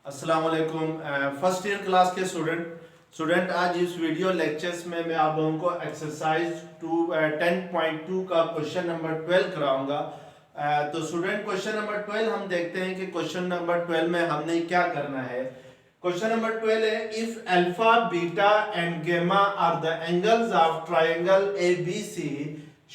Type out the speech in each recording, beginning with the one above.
अस्सलाम वालेकुम। First year class के स्टूडेंट आज इस वीडियो लेक्चर्स में मैं आप लोगों को एक्सरसाइज 10.2 का क्वेश्चन नंबर 12 कराऊंगा। तो स्टूडेंट क्वेश्चन नंबर 12 हम देखते हैं कि क्वेश्चन नंबर 12 में हमने क्या करना है। क्वेश्चन नंबर 12 है, if alpha beta and gamma are the angles of triangle ABC,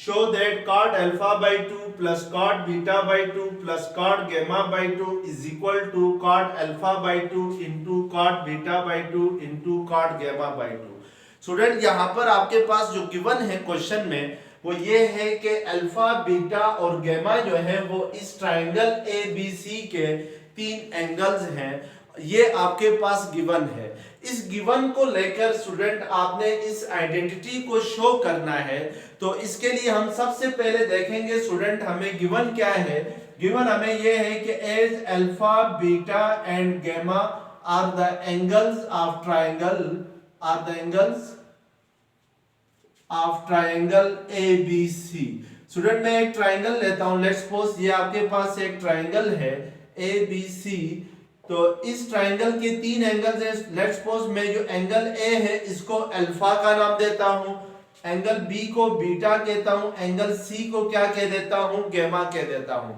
show that cot alpha by 2 plus cot beta by 2 plus cot gamma by 2 is equal to cot alpha by 2 into cot beta by 2 into cot gamma by 2। Student यहाँ पर आपके पास जो given है question में वो ये है कि अल्फा बीटा और गैमा जो है वो इस ट्रायंगल ABC के तीन एंगल्स हैं, ये आपके पास गिवन है। इस गिवन को लेकर स्टूडेंट आपने इस आइडेंटिटी को शो करना है। तो इसके लिए हम सबसे पहले देखेंगे स्टूडेंट हमें गिवन क्या है। गिवन हमें ये है कि as alpha beta and gamma are the angles of triangle ABC। स्टूडेंट मैं एक ट्रायंगल लेता हूं, लेट्स सपोज ये आपके पास एक ट्रायंगल है ABC। तो इस ट्रायंगल के तीन एंगल्स हैं। लेट्स सपोज मैं जो एंगल ए है इसको अल्फा का नाम देता हूं, एंगल बी को बीटा कहता हूं, एंगल सी को क्या कह देता हूं, गामा कह देता हूं।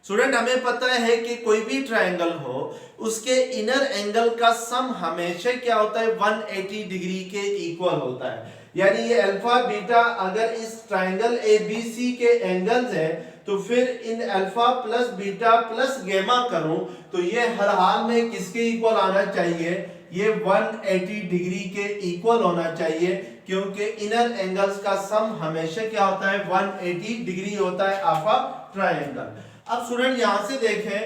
स्टूडेंट हमें पता है कि कोई भी ट्रायंगल हो उसके इनर एंगल का सम हमेशा क्या होता है, 180 डिग्री के इक्वल होता है। यानी ये अल्फा बीटा अगर इस ट्रायंगल ABC के एंगल्स हैं तो फिर इन alpha plus beta plus gamma करूं तो ये हर हाल में किसके इक्वल आना चाहिए, ये 180 डिग्री के इक्वल होना चाहिए, क्योंकि इनर एंगल्स का सम हमेशा क्या होता है, 180 डिग्री होता है ऑफ अ ट्रायंगल। अब स्टूडेंट यहां से देखें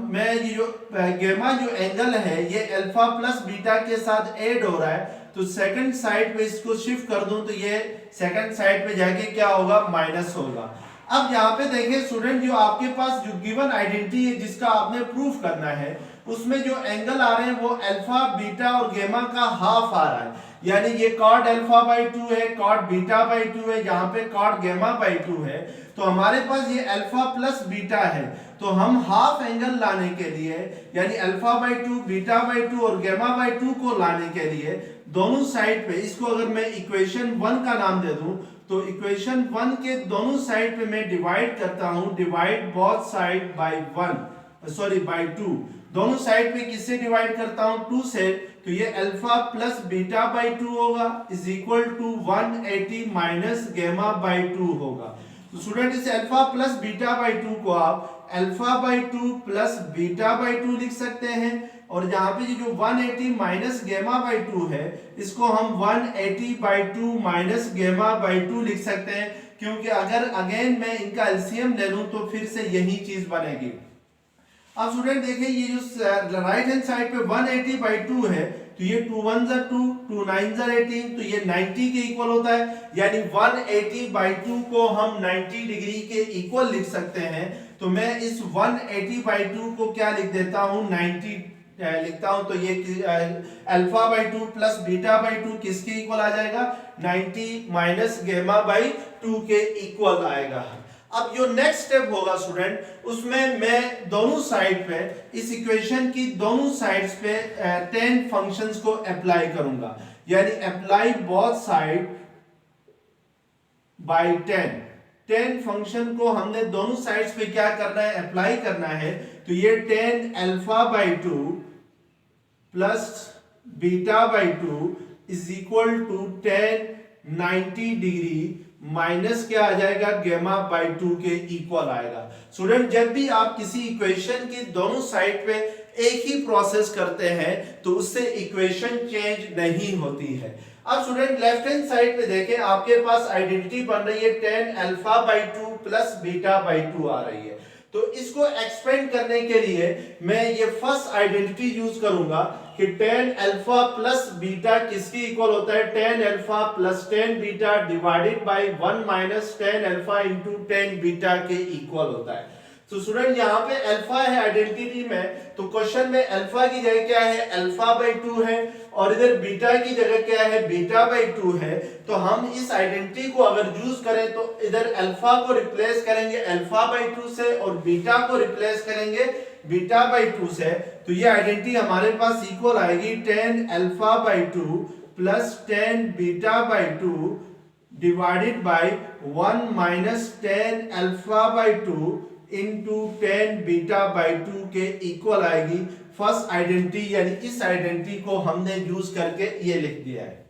मैं ये जो गामा जो एंगल है ये अल्फा प्लस बीटा के साथ ऐड हो रहा है, तो सेकंड साइड पे इसको शिफ्ट कर दूं तो ये सेकंड साइड पे जाके क्या होगा, माइनस होगा। अब यहाँ पे देखें स्टूडेंट जो आपके पास जो गिवन आइडेंटिटी है जिसका आपने प्रूफ करना है उसमें जो एंगल आ रहे हैं वो अल्फा बीटा और गामा का हाफ आ रहा है। यानी ये कॉट अल्फा बाई 2 है, कॉट बीटा बाई 2 है, यहाँ पे कॉट गामा बाई 2 है। तो हमारे पास ये अल्फा प्लस बीटा है, तो हम हाफ एंगल लाने के लिए यानी अल्फा बाई 2 बीटा बाई 2 और गामा बाई 2 को लाने के लिए दोनों साइड पे इसको अगर मैं इक्वेशन 1 का नाम दे दूं तो इक्वेशन 1 के दोनों साइड पे मैं डिवाइड करता हूं, डिवाइड बोथ साइड बाय 2। दोनों साइड पे किससे डिवाइड करता हूं, 2 से। तो ये अल्फा प्लस बीटा बाय 2 होगा is equal to 180 minus gamma by 2 होगा। तो स्टूडेंट इस अल्फा प्लस बीटा बाय 2 को आप alpha by 2 plus beta by 2 लिख सकते हैं, और यहाँ पे जो 180 माइनस गामा बाय 2 है इसको हम 180 बाय 2 माइनस गामा बाय 2 लिख सकते हैं, क्योंकि अगर अगेन मैं इनका एलसीएम ले लूं तो फिर से यही चीज बनेगी। अब स्टूडेंट देखिए ये जो राइट हैंड साइड पे 180 बाई 2 है तो ये 2 1 जा 2, 2 9 जा 18, तो ये 90 के इक्वल होता है। यानी 180 बाई 2 को हम 90 डिग्री के इक्वल लिख सकते हैं। तो मैं इस 180 बाई 2 को क्या लिख देता हूं, 90 लिखता हूं। तो ये alpha by 2 plus beta by 2 किसके इक्वल आ जाएगा, 90 माइनस गामा बाई 2 के इक्वल आएगा। अब जो नेक्स्ट स्टेप होगा स्टूडेंट उसमें मैं दोनों साइड पे इस इक्वेशन की दोनों साइड्स पे tan फंक्शंस को अप्लाई करूंगा, यानी apply both side by tan function को हमने दोनों साइड्स पे क्या करना है, अप्लाई करना है। तो ये tan alpha by 2 plus beta by 2 is equal to tan 90 degree minus क्या आ जाएगा, गामा बाय 2 के इक्वल आएगा। स्टूडेंट जब भी आप किसी इक्वेशन की दोनों साइड पे एक ही प्रोसेस करते हैं तो उससे इक्वेशन चेंज नहीं होती है। अब स्टूडेंट लेफ्ट हैंड साइड पे देखें आपके पास आइडेंटिटी बन रही है tan alpha by 2 plus beta by 2 आ रही है। तो इसको एक्सपेंड करने के लिए मैं ये फर्स्ट आइडेंटिटी यूज करूंगा कि tan अल्फा प्लस बीटा किसके इक्वल होता है, tan alpha plus tan beta divided by 1 minus tan alpha into tan beta के इक्वल होता है। तो स्टूडेंट यहाँ पे अल्फा है आइडेंटिटी में, तो क्वेश्चन में अल्फा की जगह क्या है, अल्फा बाय 2 है, और इधर बीटा की जगह क्या है, बीटा बाई 2 है, तो हम इस आइडेंटिटी को अगर यूज करें तो इधर अल्फा को रिप्लेस करेंगे अल्फा बाई 2 से और बीटा को रिप्लेस करेंगे बीटा बाई 2 से, तो ये आइडेंटिटी हमारे पास इक्वल आएगी 10 alpha by 2 plus 10 beta by 2 divided by 1 minus 10 alpha by 2 into 10 beta by 2 के इक्वल आएगी फर्स्ट आइडेंटिटी, यानी इस आइडेंटिटी को हमने यूज करके ये लिख दिया है।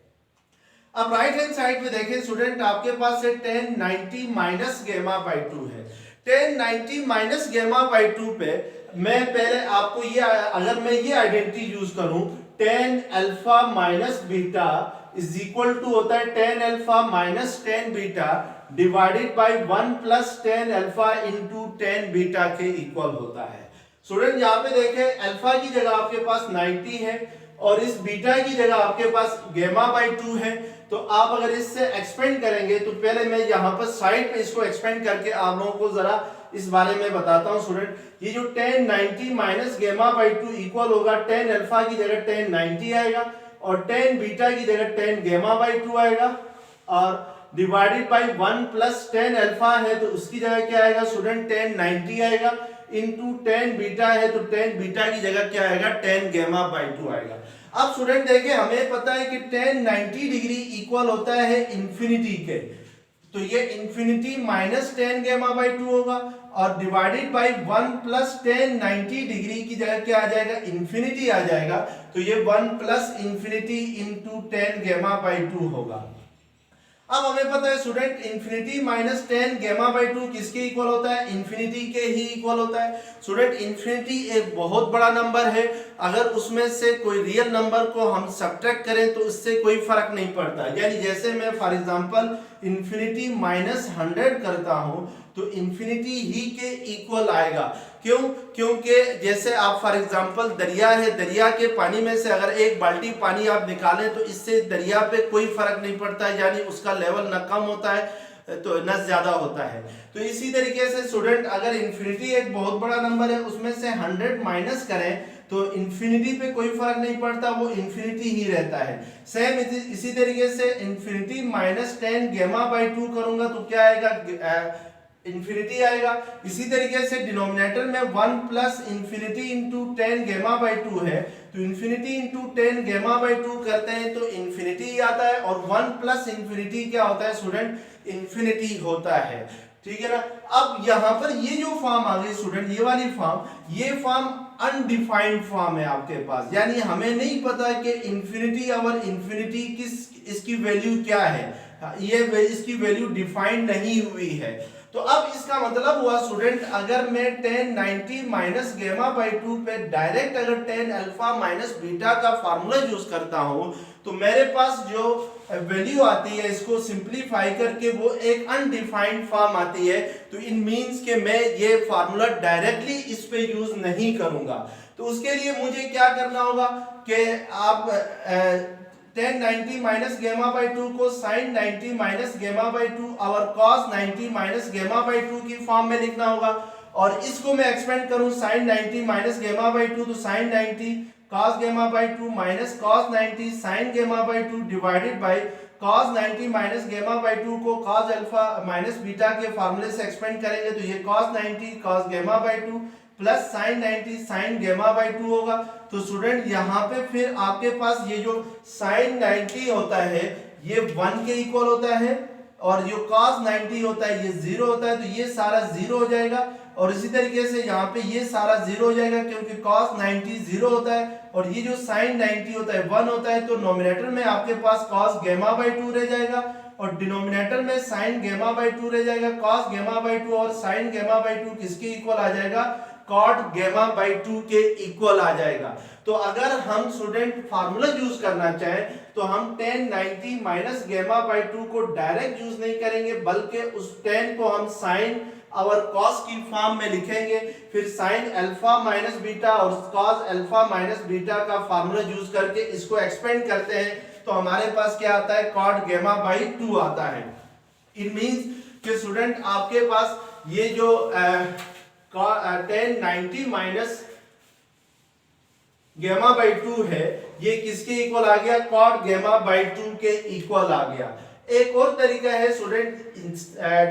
अब राइट हैंड साइड पे देखें स्टूडेंट, आपके पास है 10 90 माइनस गेमा बाई 2 है। 10 90 माइनस गेमा बाई 2 पे मैं पहले आपको ये, अगर मैं ये आइडेंटिटी यूज करूं 10 alpha minus beta is equal to होता है 10 alpha minus 10 beta divided by 1 plus 10 alpha into 10 beta के इक्वल होता है। स्टूडेंट यहाँ पे देखें अल्फा की जगह आपके पास 90 है और इस बीटा की जगह आपके पास गेमा बाई 2 है, तो आप अगर इससे एक्सपेंड करेंगे तो पहले मैं यहाँ पर साइड पे इसको एक्सपेंड करके आप लोगों को जरा इस बारे में बताता हूँ। स्टूडेंट ये जो 10 90 माइनस गेमा बाई 2 इक्वल होगा 10 अल्फा की जगह 10 90 आएगा और 10 बीटा की जगह 10 गेमा बाई 2 आएगा और डिवाइडेड बाई 1 प्लस 10 अल्फा है तो उसकी जगह क्या आएगा स्टूडेंट 10 90 आएगा इंटू 10 बीटा है तो 10 बीटा की जगह क्या आएगा 10 गेमा बाई 2 आएगा। अब स्टूडेंट देखिए हमें पता है कि 10 90 डिग्री इक्वल होता है इंफिनिटी के, तो ये इंफिनिटी माइनस 10 गेमा बाई 2 होगा और डिवाइडेड बाई 1 प्लस 10 90 डिग्री की जगह क्या आ जाएगा इंफिनिटी आ जाएगा, तो ये 1 प्लस इंफिनिटी इंटू 10 गेमा बाई 2 होगा। अब हमें पता है स्टूडेंट इंफिनिटी माइनस 10 गेमा बाई 2 किसके इक्वल होता है, इंफिनिटी के ही इक्वल होता है। स्टूडेंट इंफिनिटी एक बहुत बड़ा नंबर है, अगर उसमें से कोई रियल नंबर को हम सब्ट्रैक्ट करें तो उससे कोई फर्क नहीं पड़ता, यानी जैसे मैं फॉर एग्जांपल इंफिनिटी माइनस 100 करता हूं तो इंफिनिटी ही के इक्वल आएगा। क्यों? क्योंकि जैसे आप फॉर एग्जांपल दरिया है, दरिया के पानी में से अगर एक बाल्टी पानी आप निकालें तो इससे दरिया पे कोई फर्क नहीं पड़ता, यानी उसका लेवल न कम होता है तो न ज्यादा होता है। तो इसी तरीके से स्टूडेंट अगर इंफिनिटी एक बहुत बड़ा नंबर है उसमें से 100 माइनस करें तो इंफिनिटी पे कोई फर्क नहीं पड़ता, वो इंफिनिटी ही रहता है। सेम इसी तरीके से इंफिनिटी माइनस 10 गेमा बाई 2 करूंगा तो क्या आएगा इंफिनिटी आएगा। इसी तरीके से डिनोमिनेटर में 1 प्लस इंफिनिटी इंटू 10 गेमा बाई 2 है, तो इंफिनिटी इंटू 10 गेमा बाई 2 करते हैं तो इंफिनिटी आता है और 1 प्लस इंफिनिटी क्या होता है स्टूडेंट, इंफिनिटी होता है। ठीक है ना। अब यहाँ पर ये जो फॉर्म आ गई स्टूडेंट, ये वाली फॉर्म, ये फॉर्म अनडिफाइंड फॉर्म है आपके पास, यानी हमें नहीं पता कि इंफिनिटी और इंफिनिटी किस इसकी वैल्यू क्या है, ये इसकी वैल्यू डिफाइंड नहीं हुई है। तो अब इसका मतलब हुआ स्टूडेंट अगर मैं 10 90 माइनस गेमा बाई 2 पे डायरेक्ट अगर 10 अल्फा माइनस बीटा का फार्मूला यूज करता हूं तो मेरे पास जो वैल्यू आती है इसको सिंपलीफाई करके वो एक अनडिफाइंड फॉर्म आती है। तो इन मींस के मैं ये फार्मूला डायरेक्टली इस पे यूज नहीं करूंगा, तो उसके लिए मुझे क्या करना होगा कि आप 10 90 माइनस गेमा बाई 2 को sin 90 माइनस गेमा बाई 2 और cos 90 माइनस गेमा बाई 2 की फॉर्म में लिखना होगा, और इसको मैं एक्सपेंड करूं sin 90 माइनस गेमा बाई 2 तो sin 90 cos गेमा बाई 2 माइनस cos 90 sin गेमा by 2 divided by cos 90 minus गेमा बाई 2 को cos अल्फा माइनस बीटा के फार्मूले से एक्सपेंड करेंगे तो ये cos 90 cos गेमा बाई 2 प्लस sin 90 sin गेमा बाई 2 होगा। तो स्टूडेंट यहाँ पे फिर आपके पास ये जो sin 90 होता है ये 1 के इक्वल होता है और जो cos 90 होता है ये 0 होता है, तो ये सारा 0 हो जाएगा और इसी तरीके से यहाँ पे ये सारा 0 हो जाएगा क्योंकि cos 90 0 होता है और ये जो sin 90 होता है 1 होता है, तो नोमिनेटर में आपके पास cos गेमा बाई 2 रह जाएगा और डिनोमिनेटर में sin गेमा बाई 2 रह जाएगा। cos गेमा बाई 2 और sin गेमा बाई 2 किसके इक्वल आ जाएगा, cot गेमा बाई 2 के इक्वल आ जाएगा। तो अगर हम स्टूडेंट फार्मूला यूज करना चाहें तो हम 10 90 माइनस गेमा बाई 2 को डायरेक्ट यूज नहीं करेंगे बल्कि उस 10 को हम साइन और cos की फॉर्म में लिखेंगे, फिर sin अल्फा माइनस बीटा और cos अल्फा माइनस बीटा का फार्मूला यूज करके इसको एक्सपेंड करते हैं तो हमारे पास क्या आता है, cot गेमा बाई 2 आता है। इट मींस कि स्टूडेंट आपके पास ये जो 10 90 माइनस गेमा बाई 2 है, ये किसके इक्वल आ गया, कॉट गेमा बाई 2 के इक्वल आ गया। एक और तरीका है स्टूडेंट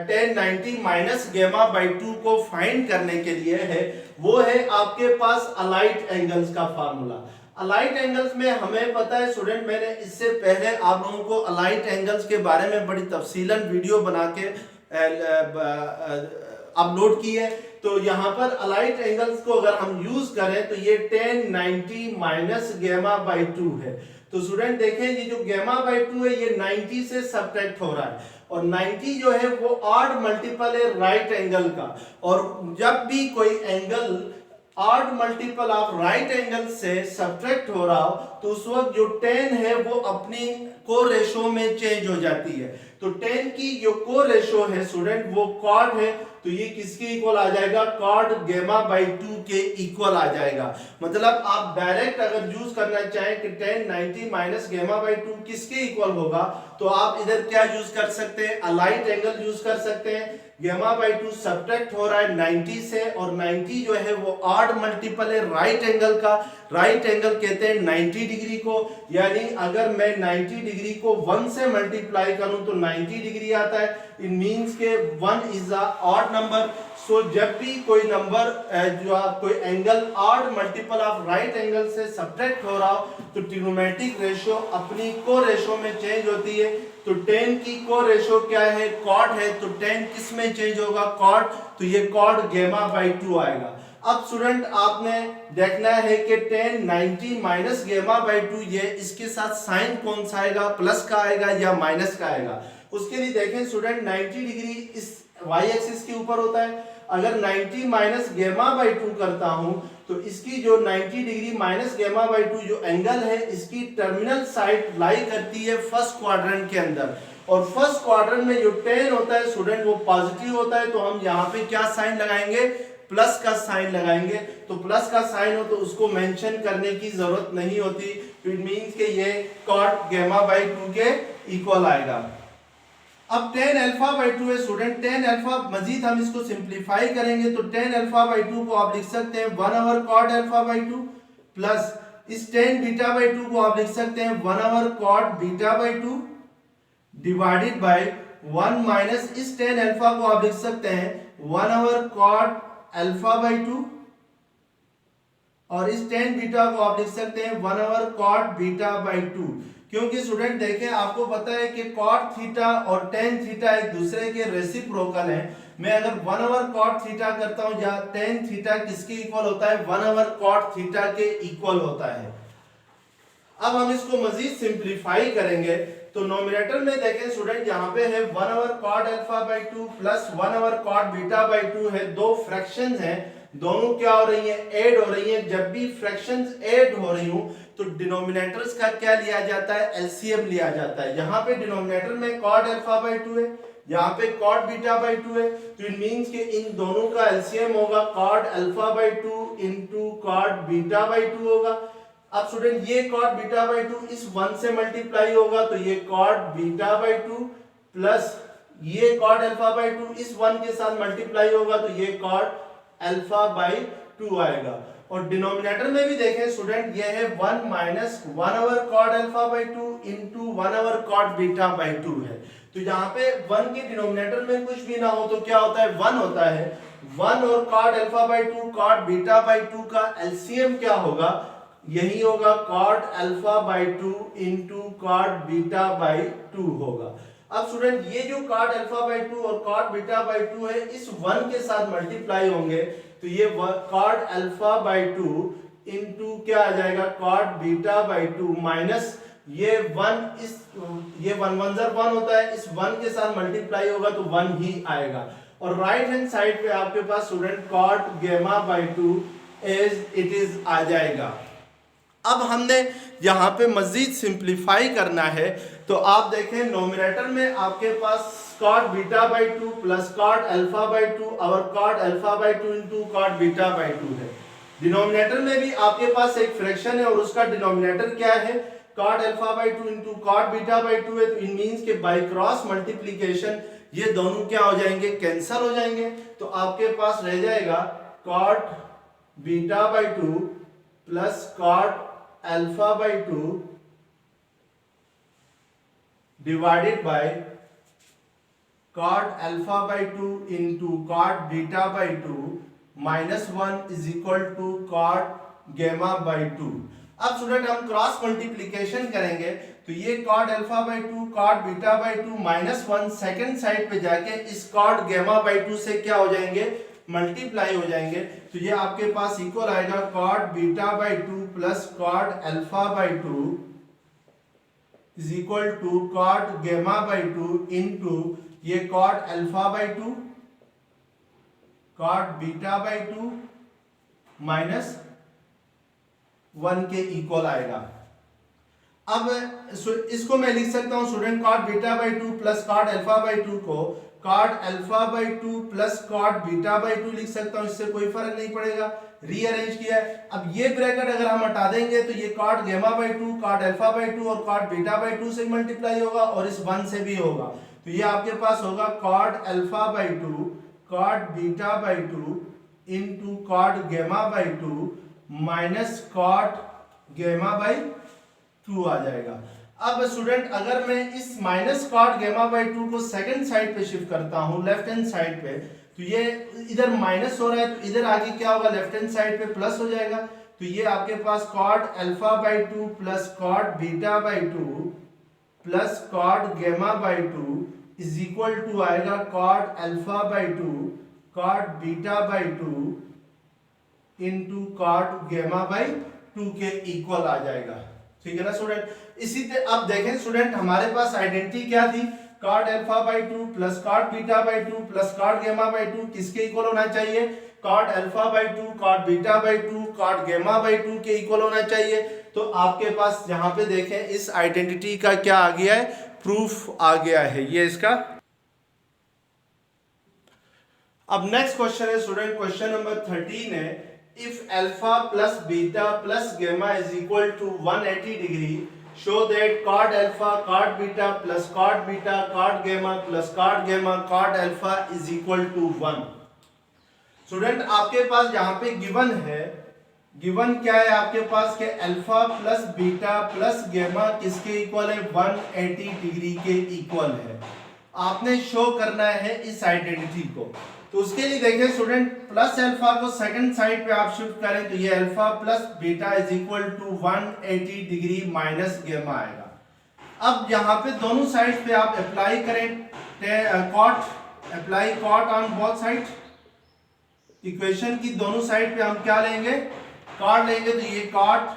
tan 90 माइनस गेमा बाई 2 को फाइंड करने के लिए है, वो है आपके पास अलाइट एंगल्स का फार्मूला। अलाइट एंगल्स में हमें पता है स्टूडेंट, मैंने इससे पहले आप लोगों को अलाइट एंगल्स के बारे में बड़ी तफसीलन वीडियो बना के अपलोड की है। तो यहाँ पर अलाइट एंगल्स को अगर हम यूज करें तो ये tan 90 माइनस गेमा बाई 2 है। तो स्टूडेंट देखें, ये जो गेमा बाई 2 है ये 90 से सब्ट्रैक्ट हो रहा है, और 90 जो है वो ऑड मल्टीपल है राइट एंगल का, और जब भी कोई angle odd multiple of right angle से सब्ट्रैक्ट हो रहा हो तो उस वक्त जो tan है वो अपनी को रेशो में चेंज हो जाती है। तो tan की जो को रेशो है स्टूडेंट वो कॉट है, तो ये किसके इक्वल आ जाएगा, कॉट गेमा बाई 2 के इक्वल आ जाएगा। मतलब आप डायरेक्ट अगर यूज करना चाहें कि tan 90 माइनस गेमा बाई 2 किसके इक्वल होगा, तो आप इधर क्या यूज कर सकते हैं, अलाइट एंगल यूज कर सकते हैं। गेमा बाई 2 सब्ट्रैक्ट हो रहा है 90 से, और 90 जो है वो ऑड मल्टीपल है राइट एंगल का। राइट एंगल कहते हैं 90 डिग्री को, यानी अगर मैं 90 डिग्री को 1 से मल्टीप्लाई करूं तो 90 डिग्री आता है। इट मींस के 1 इज अ ऑड नंबर। सो जब भी कोई नंबर जो कोई angle odd multiple of right angle से सब्ट्रैक्ट हो रहा हो तो ट्रिग्नोमेट्रिक रेशियो अपनी को रेशो में चेंज होती है। तो tan की को रेशो क्या है, कॉट है, तो tan किस में चेंज होगा, कॉट, तो ये कॉट गेमा बाई 2 आएगा। अब स्टूडेंट आपने देखना है कि tan 90 माइनस गेमा बाई 2 ये इसके साथ साइन कौन सा आएगा, प्लस का आएगा या माइनस का आएगा। उसके लिए देखें स्टूडेंट 90 डिग्री इस y एक्सिस के ऊपर होता है, अगर 90 माइनस गेमा बाई 2 करता हूं तो इसकी जो 90 डिग्री माइनस गेमा बाई 2 जो एंगल है इसकी टर्मिनल साइड लाई करती है फर्स्ट क्वाड्रेंट के अंदर, और फर्स्ट क्वाड्रेंट में जो tan होता है स्टूडेंट वो पॉजिटिव होता है। तो हम यहाँ पे क्या साइन लगाएंगे, प्लस का साइन लगाएंगे। तो प्लस का साइन हो तो उसको मेंशन करने की जरूरत नहीं होती, तो इट मींस के ये कॉट गेमा बाई 2 के इक्वल आएगा। अब tan अल्फा बाई 2 है स्टूडेंट, tan अल्फा मजीद हम इसको सिंप्लीफाई करेंगे तो tan अल्फा बाई 2 को आप लिख सकते हैं 1 over cot alpha by 2 plus इस tan बीटा बाई 2 को आप लिख सकते हैं 1 over cot beta by 2 divided by 1 minus इस tan अल्फा को आप लिख सकते हैं 1 ओवर cot अल्फा बाई 2 और इस tan बीटा को आप लिख सकते हैं 1 ओवर cot बीटा बाई 2। क्योंकि स्टूडेंट देखें आपको पता है कि cot थीटा और tan थीटा एक दूसरे के रेसिप्रोकल हैं। मैं अगर 1 ओवर cot थीटा करता हूं या tan थीटा किसके इक्वल होता है, 1 ओवर cot थीटा के इक्वल होता है। अब हम इसको मजीद सिंप्लीफाई करेंगे तो नोमिनेटर में देखें स्टूडेंट यहाँ पे है 1 over cot alpha by 2 plus 1 over cot beta by 2 है, दो फ्रैक्शंस हैं, दोनों क्या हो रही हैं, ऐड हो रही हैं। जब भी फ्रैक्शंस ऐड हो रही हूं तो डिनोमिनेटर्स का क्या लिया जाता है, एलसीएम लिया जाता है। यहाँ पे डिनोमिनेटर में cot अल्फा बाई 2 है, यहाँ पे cot बीटा बाई 2 है, तो इट मींस कि इन दोनों का एलसीएम होगा cot alpha by 2 into cot beta by 2 होगा। अब स्टूडेंट ये cot बीटा बाई 2 इस 1 से मल्टीप्लाई होगा तो ये cot बीटा बाई 2 प्लस ये cot अल्फा बाई 2 इस 1 के साथ मल्टीप्लाई होगा तो ये cot अल्फा बाई 2 आएगा। और डिनोमिनेटर में भी देखें स्टूडेंट ये है 1 minus 1 over cot alpha by 2 into 1 over cot beta by 2 है। तो यहाँ पे 1 के डिनोमिनेटर में कुछ भी ना हो तो क्या होता है, 1 होता है। 1 और cot alpha by 2 cot beta by 2 का एलसीएम क्या होगा, यही होगा cot alpha by 2 into cot beta by 2 होगा। अब स्टूडेंट ये जो cot अल्फा बाई 2 और cot बीटा बाई 2 है इस 1 के साथ मल्टीप्लाई होंगे तो ये cot अल्फा बाई 2 इंटू क्या आ जाएगा cot बीटा बाई 2 माइनस ये 1 इस ये 1 1 जर 1 होता है, इस 1 के साथ मल्टीप्लाई होगा तो 1 ही आएगा। और राइट हैंड साइड पे आपके पास स्टूडेंट cot गेमा बाई 2 एज इट इज आ जाएगा। अब हमने यहाँ पे मजीद सिंप्लीफाई करना है तो आप देखें नोमिनेटर में आपके पास cot beta by 2 plus cot alpha by 2 और cot alpha by 2 into cot beta by 2 है। डिनोमिनेटर में भी आपके पास एक फ्रैक्शन है और उसका डिनोमिनेटर क्या है, cot alpha by 2 into cot beta by 2 है। तो इट मींस के बाय क्रॉस मल्टीप्लीकेशन ये दोनों क्या हो जाएंगे, कैंसल हो जाएंगे। तो आपके पास रह जाएगा cot beta by 2 plus cot alpha by 2 divided by cot alpha by 2 into cot beta by 2 minus 1 is equal to cot gamma by 2। अब स्टूडेंट हम क्रॉस मल्टीप्लीकेशन करेंगे तो ये cot alpha by 2 cot beta by 2 minus 1 second side पे जाके इस cot gamma by 2 से क्या हो जाएंगे, मल्टीप्लाई हो जाएंगे। तो ये आपके पास इक्वल आएगा cot beta by 2 plus cot alpha by 2 is equal to cot gamma by 2 into ये cot alpha by 2 cot beta by 2 minus 1 के इक्वल आएगा। अब इसको मैं लिख सकता हूं student cot beta by 2 plus cot alpha by 2 को cot alpha by 2 plus cot beta by 2 लिख सकता हूं, इससे कोई फर्क नहीं पड़ेगा, रीअरेंज किया है। अब ये ब्रैकेट अगर हम हटा देंगे तो ये cot gamma by 2 cot alpha by 2 और कॉट बीटा बाई 2 से मल्टीप्लाई होगा और इस 1 से भी होगा। तो ये आपके पास होगा cot alpha by 2 cot beta by 2 into cot gamma by 2 minus cot gamma by 2 आ जाएगा। अब स्टूडेंट अगर मैं इस माइनस कॉट गेमा बाई 2 को सेकंड साइड पे शिफ्ट करता हूं लेफ्ट हैंड साइड पे, तो ये इधर माइनस हो रहा है तो इधर आगे क्या होगा, लेफ्ट हैंड साइड पे प्लस हो जाएगा। तो ये आपके पास cot alpha by 2 plus cot beta by 2 plus cot gamma by 2 is equal to आएगा cot alpha by 2 cot beta by 2 into cot gamma by 2 के इक्वल आ जाएगा। ठीक है ना स्टूडेंट। इसी तरह अब देखें स्टूडेंट हमारे पास आइडेंटिटी क्या थी, cot alpha by 2 plus cot beta by 2 plus cot gamma by 2 किसके इक्वल होना चाहिए, cot alpha by 2 cot beta by 2 cot gamma by 2 के इक्वल होना चाहिए। तो आपके पास यहाँ पे देखें इस आइडेंटिटी का क्या आ गया है, प्रूफ आ गया है ये इसका। अब नेक्स्ट क्वेश्चन है स्टूडेंट, क्वेश्चन नंबर 13 है, if alpha plus beta plus gamma is equal to 180 degree, show that cot alpha cot beta plus cot beta cot gamma plus cot gamma cot alpha is equal to 1। Student आपके पास यहाँ पे given है, given क्या है आपके पास के alpha plus beta plus गेमा किसके इक्वल है, 180 डिग्री के इक्वल है। आपने शो करना है इस आइडेंटिटी को। तो उसके लिए देखिए स्टूडेंट प्लस अल्फा को सेकंड साइड पे आप शिफ्ट करें तो ये alpha plus beta is equal to 180 degree minus gamma आएगा। अब यहाँ पे दोनों साइड पे आप अप्लाई करें cot, apply cot on both side. Equation की दोनों साइड पे हम क्या लेंगे, कॉट लेंगे। तो ये cot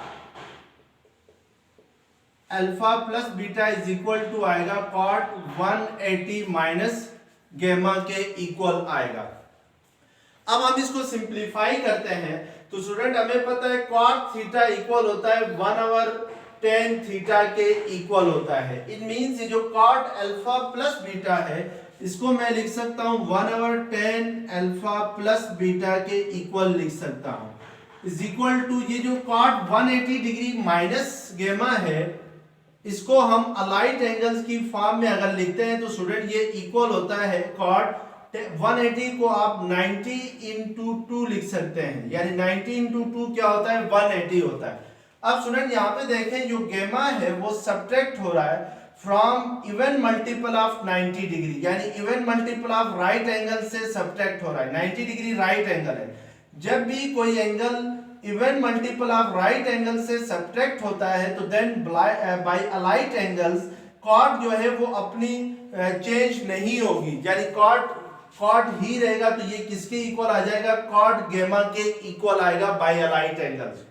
alpha plus beta is equal to आएगा कॉट 180 माइनस गेमा के इक्वल आएगा। अब हम इसको सिंप्लीफाई करते हैं तो स्टूडेंट हमें पता है कॉट थीटा इक्वल होता है 1/tan थीटा के इक्वल होता है। इट मींस ये जो कॉट अल्फा प्लस बीटा है इसको मैं लिख सकता हूं 1/tan अल्फा प्लस बीटा के इक्वल लिख सकता हूं इज इक्वल टू ये जो कॉट 180 डिग्री माइनस गेमा है इसको हम अलाइट एंगल्स की फॉर्म में अगर लिखते हैं तो स्टूडेंट ये इक्वल होता है कॉट 180 को आप 90 इंटू 2 लिख सकते हैं, यानी 90 इंटू 2 क्या होता है, 180 होता है। अब स्टूडेंट यहाँ पे देखें जो गेमा है वो सब्ट्रैक्ट हो रहा है from even multiple of 90 degree, यानी even multiple of right angle से सब्ट्रैक्ट हो रहा है। 90 डिग्री राइट एंगल है, जब भी कोई angle even multiple of right angle से सब्ट्रैक्ट होता है तो then by allied angles cot जो है वो अपनी चेंज नहीं होगी, यानी कॉट ही रहेगा। तो ये किसके इक्वल आ जाएगा, कॉट गेमा के इक्वल आएगा बाय अलाइट एंगल्स।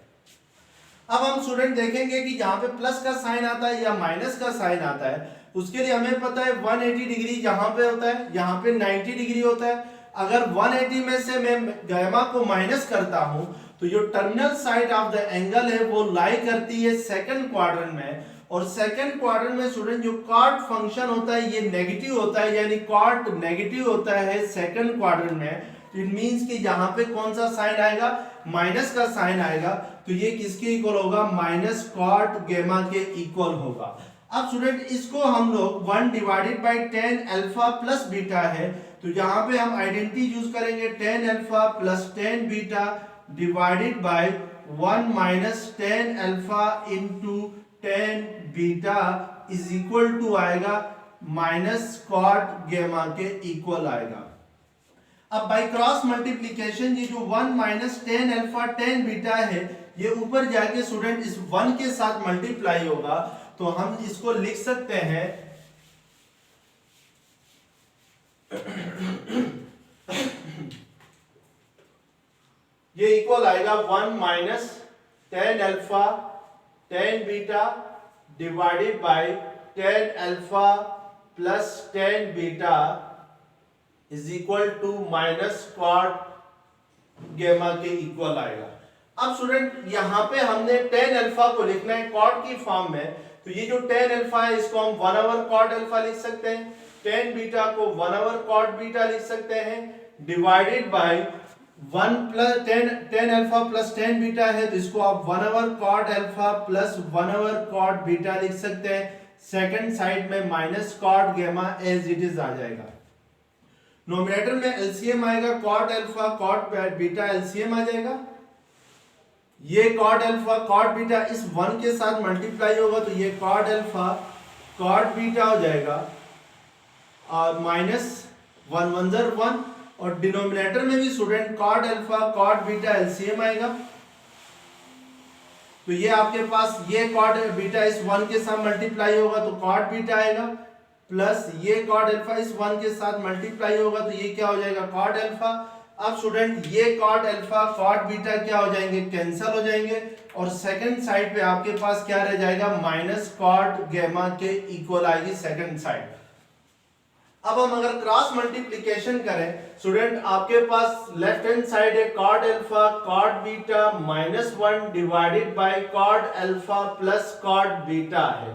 अब हम स्टूडेंट देखेंगे कि यहाँ पे प्लस का साइन आता है या माइनस का साइन आता है, उसके लिए हमें पता है 180 डिग्री जहां पे होता है यहाँ पे 90 डिग्री होता है। अगर 180 में से मैं गामा को माइनस करता हूं तो जो terminal side of the angle है वो लाई करती है सेकंड क्वाड्रेंट में, और सेकंड क्वाड्रेंट में स्टूडेंट जो कॉट फंक्शन होता है ये नेगेटिव होता है, यानी कॉट नेगेटिव होता है सेकंड क्वाड्रेंट में। इट मींस कि यहाँ पे कौन सा साइन आएगा, माइनस का साइन आएगा। तो ये किसके इक्वल होगा, माइनस कॉट गेमा के इक्वल होगा। अब स्टूडेंट इसको हम लोग 1/tan अल्फा प्लस बीटा है, तो यहाँ पे हम आइडेंटिटी यूज करेंगे tan alpha plus tan beta divided by 1 minus tan alpha into tan beta is equal to आएगा माइनस कॉट गेमा के इक्वल आएगा। अब बाई क्रॉस मल्टीप्लीकेशन ये जो 1 minus tan alpha tan beta है ये ऊपर जाके स्टूडेंट इस 1 के साथ मल्टीप्लाई होगा, तो हम इसको लिख सकते हैं ये इक्वल आएगा 1 minus tan alpha tan beta divided by tan alpha plus tan beta is equal to minus cot gamma के इक्वल आएगा। अब स्टूडेंट यहां पे हमने टेन अल्फा को लिखना है कॉट की फॉर्म में, तो ये जो टेन अल्फा है इसको हम 1 ओवर कॉट अल्फा लिख सकते हैं, टेन बीटा को 1 ओवर कॉट बीटा लिख सकते हैं, divided by 1 plus tan alpha plus tan beta है तो इसको आप 1 over cot alpha plus 1 over cot beta लिख सकते हैं। सेकंड साइड में minus cot gamma as it is आ जाएगा। नोमिनेटर में एलसीएम आएगा cot alpha cot beta LCM आ जाएगा। ये कॉट अल्फा कॉट बीटा इस 1 के साथ मल्टीप्लाई होगा तो ये कॉट अल्फा कॉट बीटा हो जाएगा और माइनस 1 1 ज़र 1 और डिनोमिनेटर में भी student cot alpha cot beta LCM आएगा, तो ये आपके पास ये कॉट बीटा इस 1 के साथ मल्टीप्लाई होगा तो कॉट बीटा आएगा, प्लस ये कॉट अल्फा इस 1 के साथ मल्टीप्लाई होगा तो ये क्या हो जाएगा कॉट अल्फा। अब स्टूडेंट ये कॉट अल्फा कॉट बीटा क्या हो जाएंगे कैंसिल हो जाएंगे और सेकंड साइड पे आपके पास क्या रह जाएगा माइनस कॉट गेमा के इक्वल आएगी सेकंड साइड। अब हम अगर क्रॉस मल्टीप्लिकेशन करें स्टूडेंट आपके पास लेफ्ट हैंड साइड है cot alpha cot beta minus 1 divided by cot alpha plus cot beta है,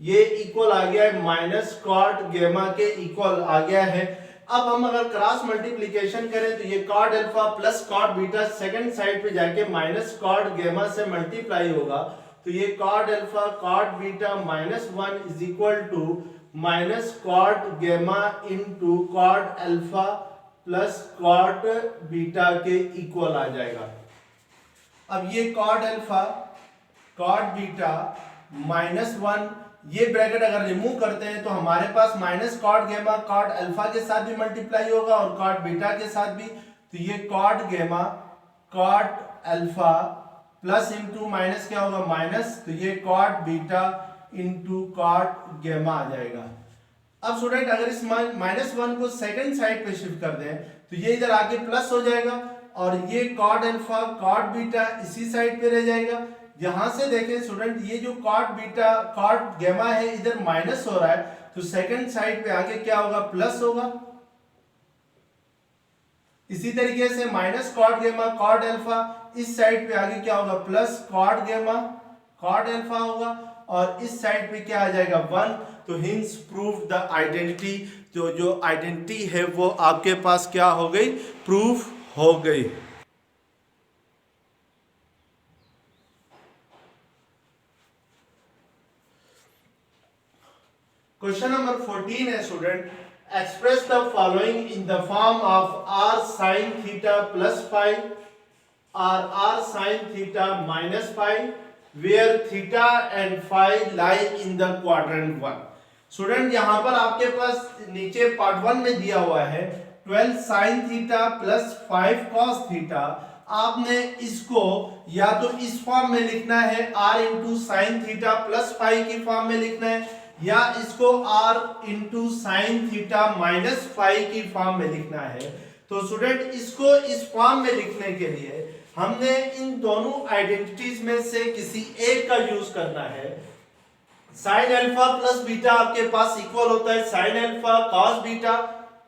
ये इक्वल आ गया है माइनस कॉट गेमा के इक्वल आ गया है। अब हम अगर क्रॉस मल्टीप्लिकेशन करें तो ये cot alpha plus cot beta second side पे जाके माइनस कॉट गेमा से मल्टीप्लाई होगा, तो ये cot alpha cot beta minus 1 is equal to minus cot gamma into cot alpha plus cot beta के इक्वल आ जाएगा। अब ये cot alpha cot beta minus 1 ये ब्रैकेट अगर रिमूव करते हैं तो हमारे पास minus cot gamma cot alpha के साथ भी मल्टीप्लाई होगा और कॉट बीटा के साथ भी, तो ये cot gamma cot alpha plus into minus क्या होगा माइनस, तो ये कॉट बीटा इंटू कॉट गेमा आ जाएगा। अब स्टूडेंट अगर इस माइनस 1 को सेकंड साइड पे शिफ्ट कर दें तो ये इधर आके प्लस हो जाएगा और ये कॉट अल्फा कॉट बीटा इसी साइड पे रह जाएगा। यहां से देखें स्टूडेंट ये जो कॉट बीटा कॉट गेमा है इधर माइनस हो रहा है तो सेकंड साइड पे आके क्या होगा प्लस होगा। इसी तरीके से minus cot gamma cot alpha इस साइड पे आगे क्या होगा plus cot gamma cot alpha होगा और इस साइड पे क्या आ जाएगा 1, तो हिंस प्रूव द आइडेंटिटी, तो जो आइडेंटिटी है वो आपके पास क्या हो गई प्रूफ हो गई। क्वेश्चन नंबर 14 है student express the following in the form of r sin theta plus phi और r sin theta minus phi where theta and phi lie in the quadrant 1। Student यहां पर आपके पास नीचे पार्ट 1 में दिया हुआ है 12 sin theta plus 5 cos theta. आपने इसको या तो इस फॉर्म में लिखना है r into sine theta plus phi की फॉर्म में लिखना है या इसको r into sine theta minus phi की फॉर्म में लिखना है। तो स्टूडेंट इसको इस फॉर्म में लिखने के लिए हमने इन दोनों आइडेंटिटीज में से किसी एक का यूज करना है। साइन अल्फा प्लस बीटा आपके पास इक्वल होता है sine alpha cos beta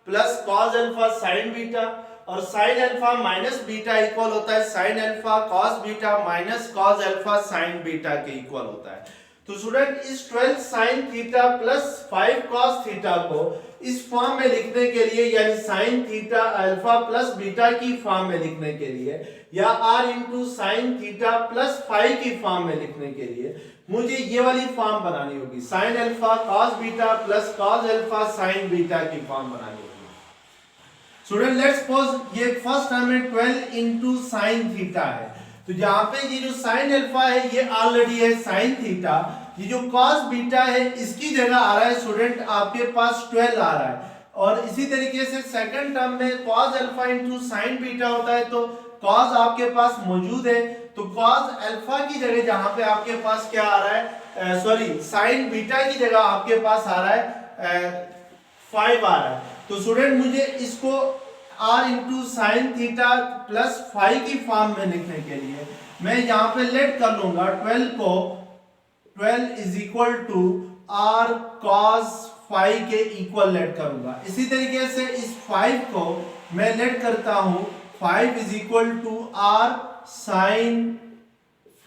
plus cos alpha sine beta और sine alpha minus beta equal होता है sine alpha cos beta minus cos alpha sine beta के इक्वल होता है। तो स्टूडेंट इस 12 sin theta plus 5 cos theta को इस फॉर्म में लिखने के लिए यानी sin theta alpha plus beta की फॉर्म में लिखने के लिए या r into sine theta plus phi की फॉर्म में लिखने के लिए मुझे ये वाली फॉर्म बनानी होगी sin alpha cos beta plus cos alpha sin beta की फॉर्म बनानी होगी। स्टूडेंट लेट्स सपोज ये फर्स्ट टर्म में 12 इंटू साइन थीटा है तो यहाँ पे ये जो साइन अल्फा है ये ऑलरेडी है साइन थीटा, ये जो कॉस बीटा है इसकी जगह आ रहा है स्टूडेंट आपके पास 12 आ रहा है। और इसी तरीके से सेकंड टर्म में cos alpha into sine beta होता है, तो कॉस आपके पास मौजूद है, तो कॉस अल्फा की जगह जहां पे आपके पास क्या आ रहा है, सॉरी साइन बीटा की जगह आपके पास आ रहा है 5 आ रहा है। तो स्टूडेंट मुझे इसको r into sine theta plus 5 की फॉर्म में लिखने के लिए मैं यहाँ पे लेट कर लूंगा 12 को 12 is equal to r cos 5 के इक्वल लेट करूंगा। इसी तरीके से इस 5 को मैं लेट करता हूं 5 is equal to r sin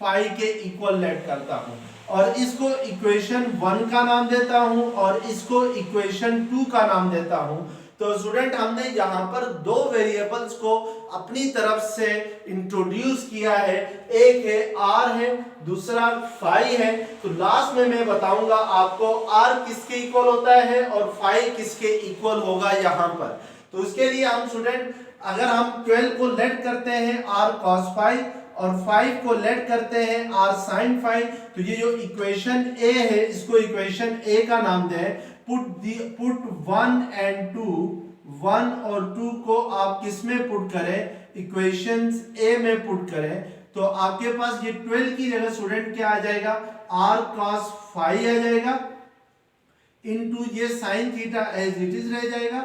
5 के इक्वल लेट करता हूं, और इसको इक्वेशन 1 का नाम देता हूं और इसको इक्वेशन 2 का नाम देता हूं। तो स्टूडेंट हमने यहाँ पर दो वेरिएबल्स को अपनी तरफ से इंट्रोड्यूस किया है, एक है r है, दूसरा फाई है। तो लास्ट में मैं बताऊंगा आपको r किसके इक्वल होता है और फाई किसके इक्वल होगा यहाँ पर। तो उसके लिए हम स्टूडेंट अगर हम 12 को लेट करते हैं r cos फाई और 5 को लेट करते हैं r sin फाई, तो ये जो इक्वेशन a है इसको इक्वेशन a का नाम दें। पुट 1 एंड 2, 1 और 2 को आप किस में पुट करें, इक्वेशंस a में पुट करें, तो आपके पास ये 12 की जगह स्टूडेंट क्या आ जाएगा, r cos फाई आ जाएगा इनटू ये sin theta as it is रह जाएगा,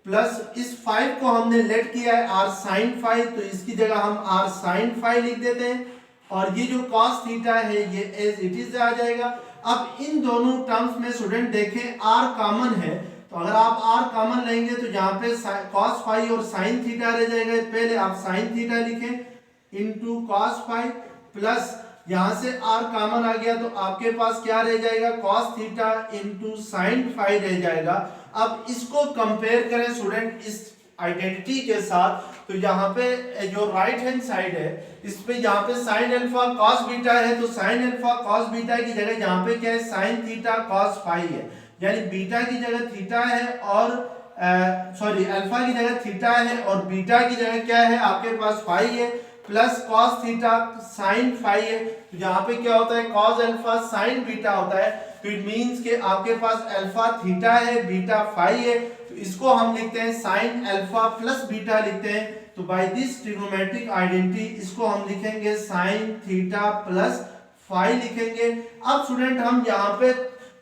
प्लस इस 5 को हमने लेट किया है r sin फाई, तो इसकी जगह हम r sin फाई लिख देते हैं, और ये जो cos थीटा है ये एज इट इज आ जाएगा। अब इन दोनों टर्म्स में स्टूडेंट देखें r कॉमन है, तो अगर आप r कॉमन लेंगे तो यहाँ पे cos फाई और sin थीटा रह जाएगा। पहले आप sin थीटा लिखें इनटू cos फाई, प्लस यहाँ से r कॉमन आ गया तो आपके पास क्या रह जाएगा, cos theta into sin phi रह जाएगा। अब इसको कंपेयर करें स्टूडेंट इस आइडेंटिटी के साथ, तो यहाँ पे जो राइट हैंड साइड है इस पे यहाँ पे साइन अल्फा कॉस बीटा है, तो साइन अल्फा कॉस बीटा की जगह यहाँ पे क्या है, साइन थीटा कॉस फाई है, यानी बीटा की जगह थीटा है और सॉरी अल्फा की जगह थीटा है और बीटा की जगह क्या है आपके पास फाई है, plus cos theta sine phi है। तो यहाँ पे क्या होता है, कॉस अल्फा साइन बीटा होता है, तो इट मींस कि आपके पास अल्फा थीटा है बीटा फाई है, तो इसको हम लिखते हैं साइन अल्फा प्लस बीटा लिखते हैं। तो बाय दिस ट्रिग्नोमेट्रिक आइडेंटिटी इसको हम लिखेंगे साइन थीटा प्लस फाई लिखेंगे। अब स्टूडेंट हम यहाँ पे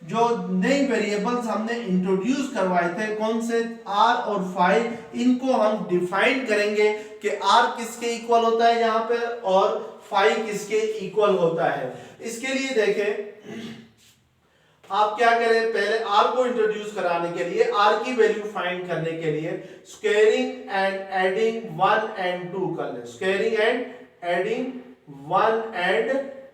जो नई वेरिएबल्स हमने इंट्रोड्यूस करवाए थे कौन से, r और फाई, इनको हम डिफाइन करेंगे कि r किसके इक्वल होता है यहाँ पे और फाई किसके इक्वल होता है। इसके लिए देखें आप क्या करें, पहले r को इंट्रोड्यूस कराने के लिए r की वैल्यू फाइंड करने के लिए स्क्वायरिंग एंड एडिंग 1 एंड 2 कर ले, स्क्वायरिंग एंड एडिंग 1 एंड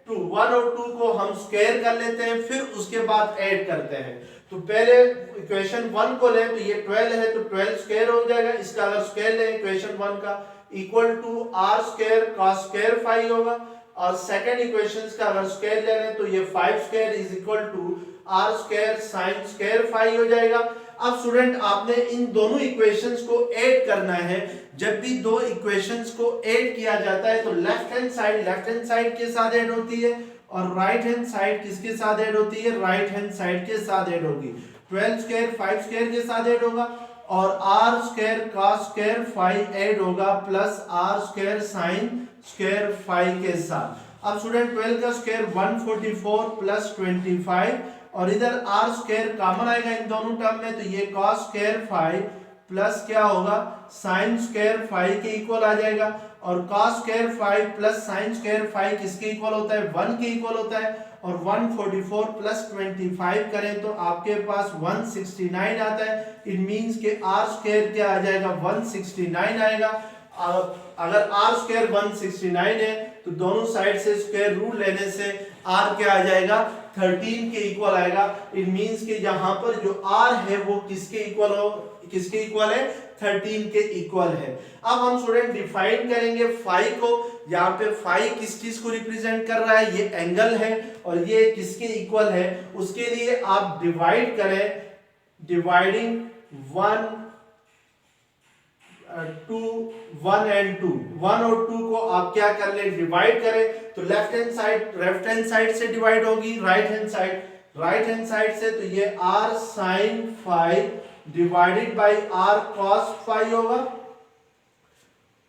2, 1 और 2 को हम स्क्वायर कर लेते हैं, फिर उसके बाद ऐड करते हैं। तो पहले इक्वेशन 1 को लें तो ये 12 है, तो 12 स्क्वायर हो जाएगा, इसका अगर स्क्वायर लें इक्वेशन 1 का equal to r square cos square phi होगा, और सेकंड इक्वेशंस का अगर स्क्वायर ले लें तो ये 5 square is equal to r square sin square phi हो जाएगा। अब स्टूडेंट आपने इन दोनों इक्वेशंस को ऐड करना है। जब भी दो इक्वेशंस को ऐड किया जाता है तो लेफ्ट हैंड साइड के साथ ऐड होती है और राइट हैंड साइड किसके साथ ऐड होती है, राइट हैंड साइड के साथ ऐड होगी। 12 स्क्वायर 5 स्क्वायर के साथ ऐड होगा और r square cos square phi add होगा plus r square sin square phi के साथ। अब स्टूडेंट 12 का स्क्वायर 144 प्लस 25 और इधर r स्क्वायर कॉमन आएगा इन दोनों टर्म में, तो ये cos स्क्वायर फाई प्लस क्या होगा sin स्क्वायर फाई के इक्वल आ जाएगा, और cos square phi plus sin square phi किसके इक्वल होता है, 1 के इक्वल होता है, और 144 प्लस 25 करें तो आपके पास 169 आता है। इट मींस के r स्क्वायर क्या आ जाएगा, 169 आएगा। अगर r स्क्वायर 169 है तो दोनों साइड से स्क्वायर रूट लेने से r क्या आ जाएगा, 13 के इक्वल आएगा। इट मींस कि यहाँ पर जो r है वो किसके इक्वल है, 13 के इक्वल है। अब हम स्टूडेंट डिफाइन करेंगे फाई को। यहाँ पे फाई किस चीज को रिप्रेजेंट कर रहा है, ये एंगल है और ये किसके इक्वल है, उसके लिए आप डिवाइड करें, डिवाइडिंग 1 टू 1 एंड 2, 1 और 2 को आप क्या कर ले, डिवाइड करें तो लेफ्ट हैंड साइड से डिवाइड होगी राइट हैंड साइड से, तो ये r sin phi divided by r cos phi होगा,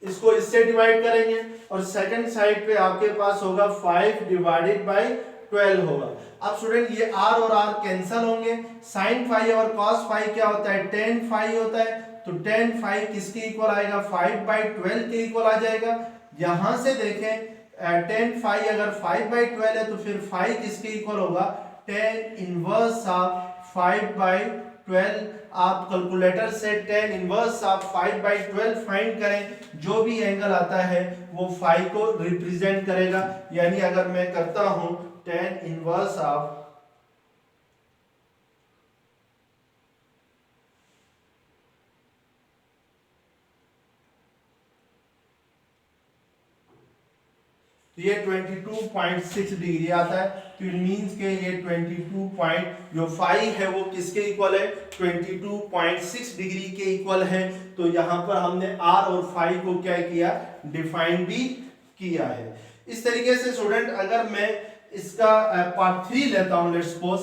इसको इससे डिवाइड करेंगे और सेकंड साइड पे आपके पास होगा 5 डिवाइडेड बाय 12 होगा। अब स्टूडेंट ये r और r कैंसिल होंगे, sin phi और cos phi क्या होता है, tan phi होता है, तो tan phi किसके इक्वल आएगा, 5/12 के इक्वल आ जाएगा। यहां से देखें tan phi अगर 5/12 है तो फिर phi किसके इक्वल होगा, tan इनवर्स ऑफ 5/12। आप कैलकुलेटर से tan इनवर्स ऑफ 5/12 फाइंड करें, जो भी एंगल आता है वो phi को रिप्रेजेंट करेगा। यानी अगर मैं करता हूं tan इनवर्स ऑफ तो ये 22.6 डिग्री आता है, तो इट मींस के ये 22 पॉइंट जो फाई है वो किसके इक्वल है, 22.6 डिग्री के इक्वल है। तो यहाँ पर हमने आर और फाई को क्या किया, डिफाइन भी किया है। इस तरीके से स्टूडेंट अगर मैं इसका पार्ट 3 लेता हूँ, लेट्स सपोज